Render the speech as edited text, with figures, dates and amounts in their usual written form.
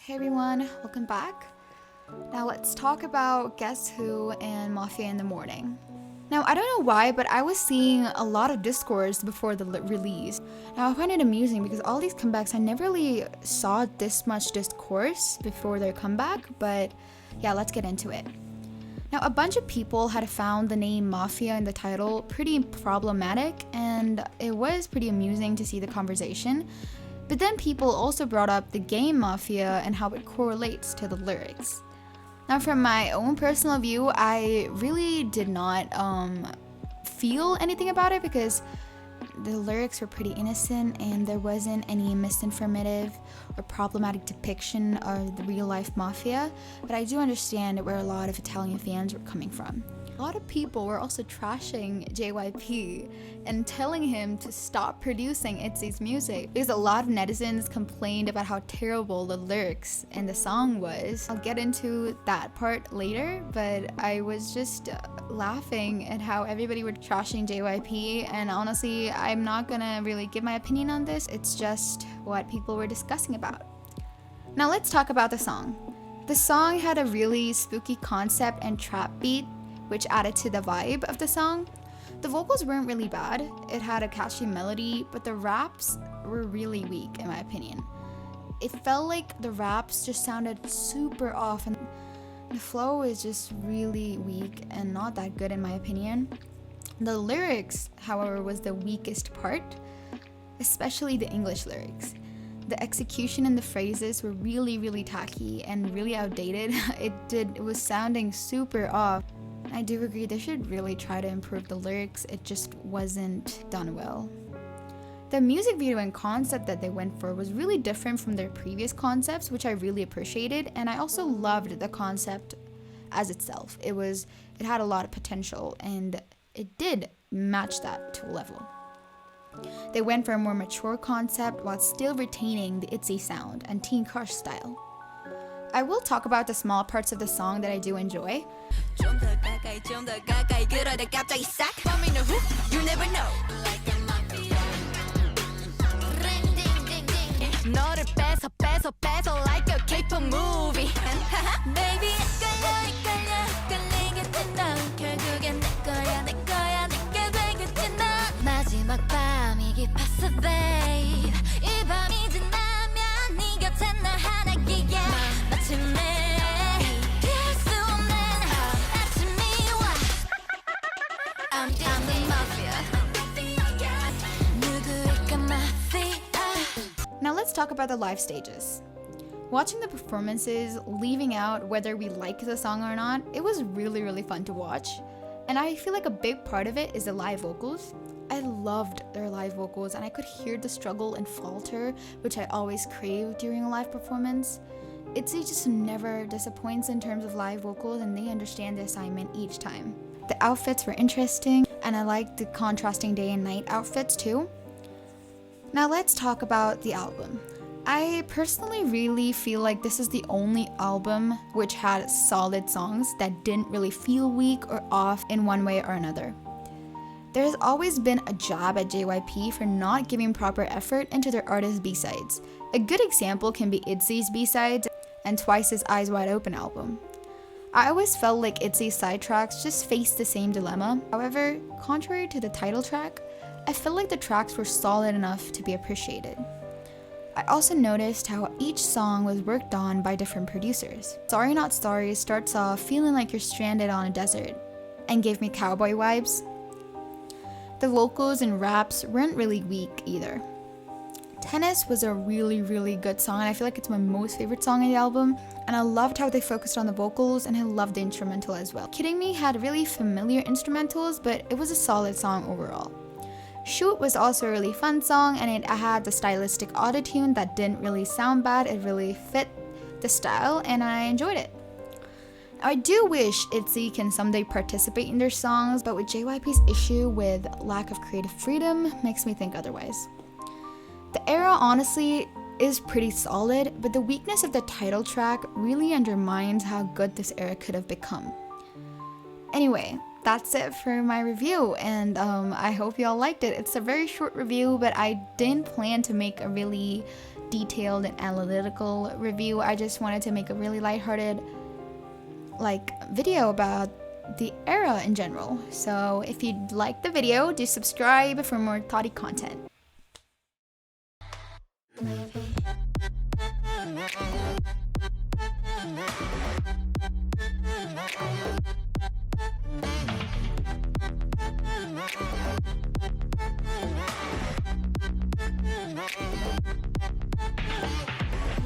Hey everyone, welcome back. Now let's talk about Guess Who and Mafia in the Morning. Now I don't know why, but I was seeing a lot of discourse before the release. Now I find it amusing because all these comebacks, I never really saw this much discourse before their comeback, but yeah, let's get into it. Now a bunch of people had found the name Mafia in the title pretty problematic, and it was pretty amusing to see the conversation. But then people also brought up the game Mafia and how it correlates to the lyrics. Now from my own personal view, I really did not feel anything about it because the lyrics were pretty innocent and there wasn't any misinformative or problematic depiction of the real life mafia, but I do understand where a lot of Italian fans were coming from. A lot of people were also trashing JYP and telling him to stop producing itzy's music because a lot of netizens complained about how terrible the lyrics in the song was. I'll get into that part later, but I was just laughing at how everybody were trashing JYP, and honestly, I'm not gonna really give my opinion on this. It's just what people were discussing about. Now let's talk about the song. The song had a really spooky concept and trap beat, which added to the vibe of the song. The vocals weren't really bad, it had a catchy melody, but the raps were really weak in my opinion. It felt like the raps just sounded super off and the flow is just really weak and not that good in my opinion. The lyrics, however, was the weakest part, especially the English lyrics. The execution and the phrases were really tacky and really outdated. It was sounding super off. I do agree they should really try to improve the lyrics, it just wasn't done well. The music video and concept that they went for was really different from their previous concepts, which I really appreciated, and I also loved the concept as itself. It had a lot of potential and it did match that to a level. They went for a more mature concept while still retaining the itzy sound and Teen Crush style. I will talk about the small parts of the song that I do enjoy. 너를 뺏어 like a kpop movie. Baby 헷갈려 끌리게 된다. 결국엔 내 거야 내게 되겠지 나. 마지막 밤이 깊었어 babe. 이 밤이 지나면 네 곁에 날 하나기야. 마침내 피할 수 없는 아침이 와. I'm the mafia. 누구일까 mafia. Now let's talk about the live stages. Watching the performances, leaving out whether we like the song or not, it was really fun to watch. And I feel like a big part of it is the live vocals. I loved their live vocals and I could hear the struggle and falter, which I always crave during a live performance. itzy just never disappoints in terms of live vocals and they understand the assignment each time. The outfits were interesting and I liked the contrasting day and night outfits too. Now let's talk about the album. I personally really feel like this is the only album which had solid songs that didn't really feel weak or off in one way or another. There's always been a jab at JYP for not giving proper effort into their artists' B-sides. A good example can be itzy's B-sides and Twice's Eyes Wide Open album. I always felt like itzy's side tracks just faced the same dilemma. However, contrary to the title track, I felt like the tracks were solid enough to be appreciated. I also noticed how each song was worked on by different producers. Sorry Not Sorry starts off feeling like you're stranded on a desert and gave me cowboy vibes. The vocals and raps weren't really weak either. Tennis was a really good song and I feel like it's my most favorite song in the album, and I loved how they focused on the vocals and I loved the instrumental as well. Kidding Me had really familiar instrumentals, but it was a solid song overall. Shoot was also a really fun song and it had the stylistic autotune that didn't really sound bad, it really fit the style and I enjoyed it. I do wish itzy can someday participate in their songs, but with JYP's issue with lack of creative freedom makes me think otherwise. The era honestly is pretty solid, but the weakness of the title track really undermines how good this era could have become. Anyway, that's it for my review, and I hope y'all liked it. It's a very short review, but I didn't plan to make a really detailed and analytical review. I just wanted to make a really lighthearted video about the era in general. So if you liked the video, do subscribe for more thoughty content.